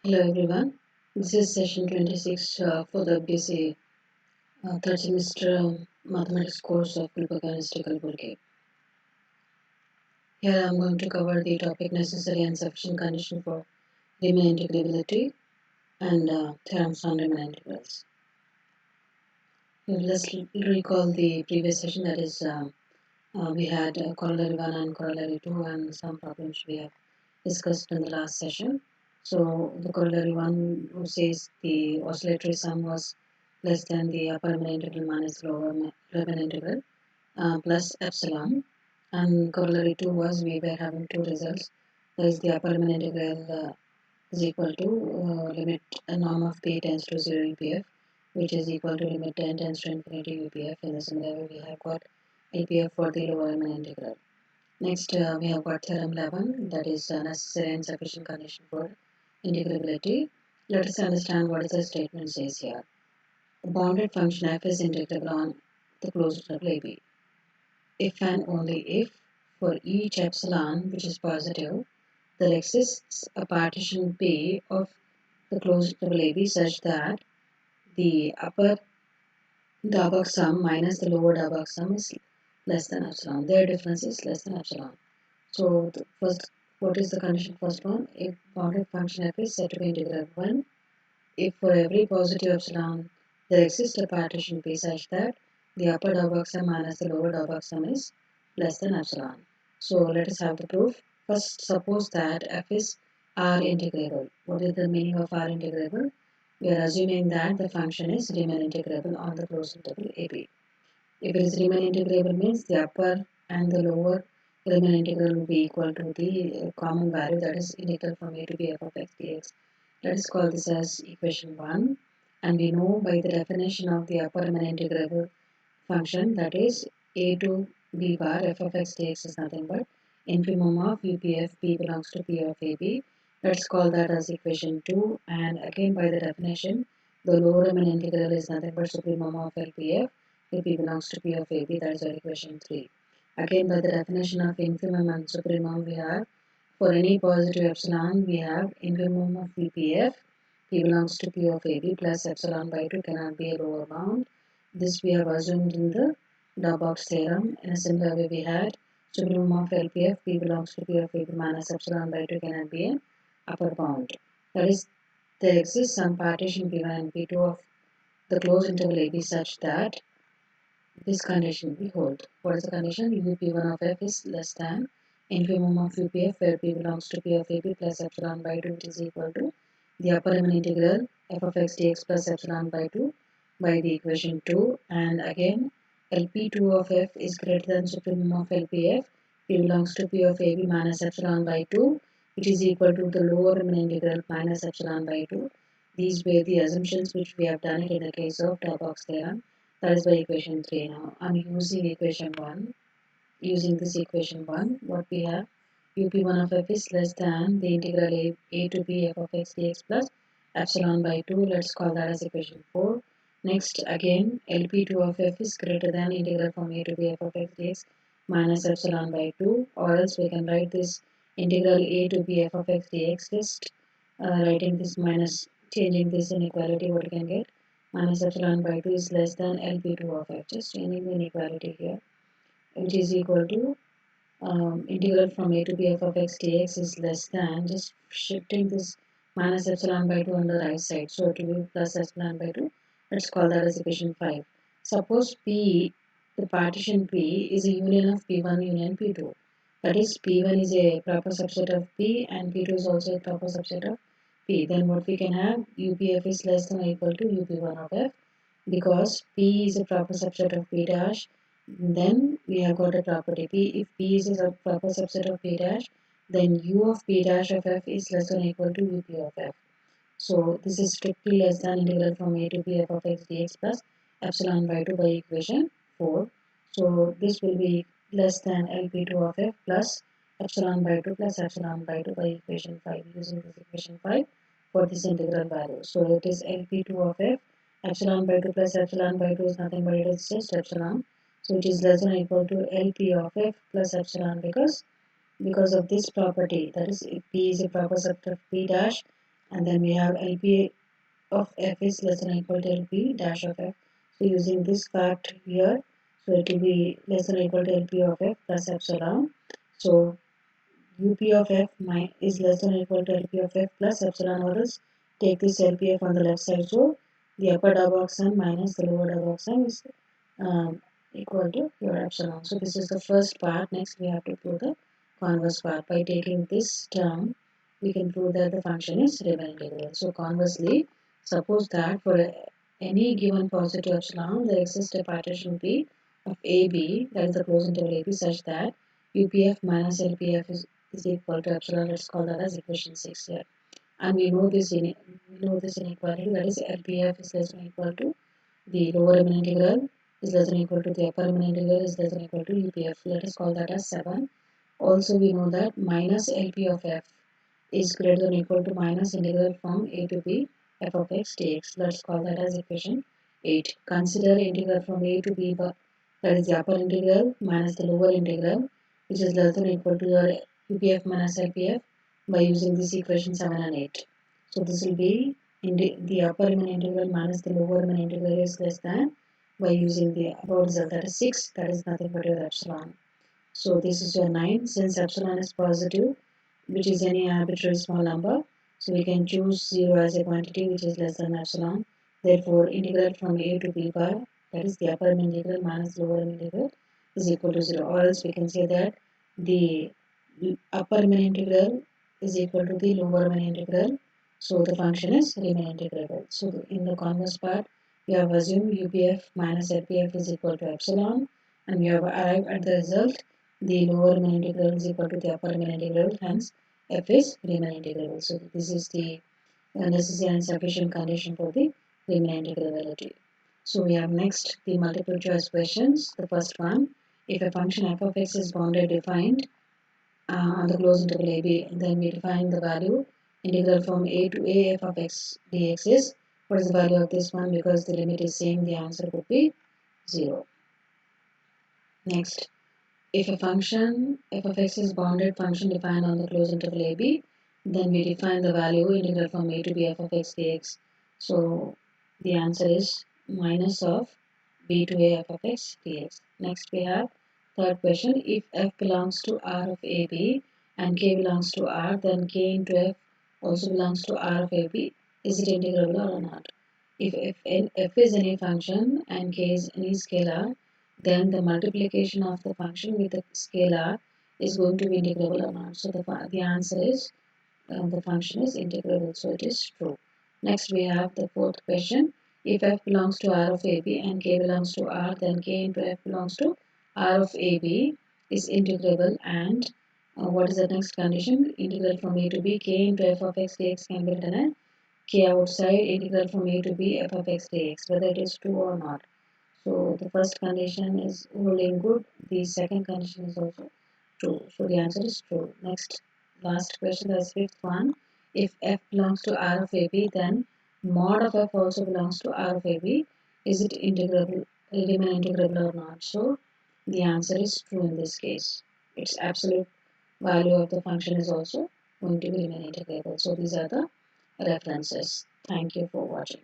Hello everyone, this is session 26 for the BSc third semester mathematics course of Statistical Bootcamp. Here I am going to cover the topic necessary and sufficient condition for Riemann integrability and theorems on Riemann integrals. Let's recall the previous session, that is we had corollary 1 and corollary 2 and some problems we have discussed in the last session. So the corollary 1 says the oscillatory sum was less than the upper limit integral minus lower limit integral plus epsilon, and corollary 2 was we were having two results. That is the upper limit integral is equal to limit norm of p tends to 0 UPF, which is equal to limit 10 tends to infinity UPF. In the similar way we have got LPF for the lower limit integral. Next, we have got theorem 11, that is necessary and sufficient condition for integrability. Let us understand what is the statement says here. A bounded function f is integrable on the closed interval ab. If and only if, for each epsilon which is positive, there exists a partition P of the closed interval ab such that the above sum minus the lower above sum is less than epsilon. Their difference is less than epsilon. So the first, what is the condition? First one, if bounded function f is said to be integrable when, if for every positive epsilon there exists a partition P such that the upper Dirac sum minus the lower Dirac sum is less than epsilon. So let us have the proof. First, suppose that f is R integrable. What is the meaning of R integrable? We are assuming that the function is Riemann integrable on the closed interval AB. If it is Riemann integrable means the upper and the lower Riemann integral will be equal to the common value, that is integral from a to b f of x dx. Let us call this as equation 1, and we know by the definition of the upper Riemann integrable function, that is a to b bar f of x dx is nothing but infimum of UPF p belongs to p of ab. Let's call that as equation 2, and again by the definition the lower Riemann integral is nothing but supremum of LPF if p belongs to p of ab, that is our equation 3. Again by the definition of infimum and supremum we have, for any positive epsilon we have infimum of UPF p belongs to p of ab plus epsilon by 2 cannot be a lower bound. This we have assumed in the Darboux theorem. In a similar way we had supremum of LPF p belongs to p of ab minus epsilon by 2 cannot be an upper bound. That is, there exists some partition P1 and P2 of the closed interval AB such that this condition we hold. What is the condition? UP1 of f is less than infimum of UPF where p belongs to p of ab plus epsilon by 2, which is equal to the upper limit integral f of x dx plus epsilon by 2 by the equation 2, and again LP2 of f is greater than supremum of LPF p belongs to p of ab minus epsilon by 2, which is equal to the lower limit integral minus epsilon by 2. These were the assumptions which we have done it in the case of Darboux theorem. That is by equation 3 now. I'm using equation 1. Using this equation 1, what we have, up1 of f is less than the integral a to b f of x dx plus epsilon by 2. Let's call that as equation 4. Next, again, lp2 of f is greater than integral from a to b f of x dx minus epsilon by 2. Or else we can write this integral a to b f of x dx, just writing this minus, changing this inequality, what you can get, minus epsilon by 2 is less than LP2 of f. Just changing the inequality here, which is equal to integral from a to b f of x dx is less than, just shifting this minus epsilon by 2 on the right side. So it will be plus epsilon by 2. Let's call that as equation 5. Suppose P, the partition P, is a union of P1 union P2. That is, P1 is a proper subset of P and P2 is also a proper subset of P. Then what we can have, UPF is less than or equal to UP1 of F, because P is a proper subset of P dash. Then we have got a property P. If P is a proper subset of P dash, then U of P dash of F is less than or equal to UP of F. So this is strictly less than integral from a to b f of x dx plus epsilon by 2 by equation 4. So this will be less than LP2 of f plus epsilon by 2 plus epsilon by 2 by equation 5, using this equation 5 for this integral value. So it is LP2 of f, epsilon by 2 plus epsilon by 2 is nothing but it is just epsilon. So it is less than or equal to LP of f plus epsilon, because of this property, that is, if P is a proper subset of P dash, And then we have LP of f is less than or equal to LP dash of f. So using this fact here, so it will be less than or equal to LP of f plus epsilon. So UP of f is less than or equal to LP of f plus epsilon, or else take this LPF on the left side. So the upper double sum minus the lower double sum is um, equal to your epsilon. So this is the first part. Next we have to prove the converse part. By taking this term, we can prove that the function is Riemann integral. So conversely, suppose that for any given positive epsilon, there exists a partition P of AB, that is the closed interval AB, such that UPF minus LPF is equal to epsilon. Let's call that as equation 6 here. And we know this inequality, that is LPF is less than or equal to the lower Riemann integral is less than or equal to the upper Riemann integral is less than or equal to UPF. Let us call that as 7. Also we know that minus LP of f is greater than or equal to minus integral from a to b f of x dx. Let's call that as equation 8. Consider integral from a to b, that is the upper integral minus the lower integral, which is less than or equal to your UPF minus LPF by using this equation 7 and 8. So this will be the upper Riemann integral minus the lower Riemann integral is less than by using the above result, that is 6, that is nothing but your epsilon. So this is your 9. Since epsilon is positive, which is any arbitrary small number, so we can choose 0 as a quantity which is less than epsilon. Therefore, integral from a to b bar, that is the upper integral minus lower integral, is equal to 0. Or else we can say that the upper integral is equal to the lower integral. So the function is Riemann integrable. So in the converse part, we have assumed UPF minus LPF is equal to epsilon, and we have arrived at the result the lower Riemann integral is equal to the upper Riemann integral, hence f is Riemann integrable. So this is the necessary and sufficient condition for the Riemann integrability. So we have next the multiple choice questions. The first one, if a function f of x is bounded defined on the closed interval ab, then we define the value integral from a to a f of x dx is, what is the value of this one? Because the limit is same, the answer could be 0. Next, if a function f of x is bounded function defined on the closed interval ab, then we define the value integral from a to b f of x dx. So the answer is minus of b to a f of x dx. Next we have third question. If f belongs to R of ab and k belongs to R, then k into f also belongs to R of ab. Is it integrable or not? If f is any function and k is any scalar, then the multiplication of the function with the scalar is going to be integrable or not. So the answer is the function is integrable, so it is true. Next we have the fourth question. If f belongs to R of ab and k belongs to R, then k into f belongs to R of ab is integrable, and what is the next condition? Integral from a to b k into f of x dx can be written as k outside integral from a to b f of x dx, whether it is true or not. So the first condition is holding good. The second condition is also true. So the answer is true. Next, last question, the fifth one. If f belongs to R of AB, then mod of f also belongs to R of AB. Is it integrable, Riemann integrable or not? So the answer is true in this case. Its absolute value of the function is also going to be Riemann integrable. So these are the references. Thank you for watching.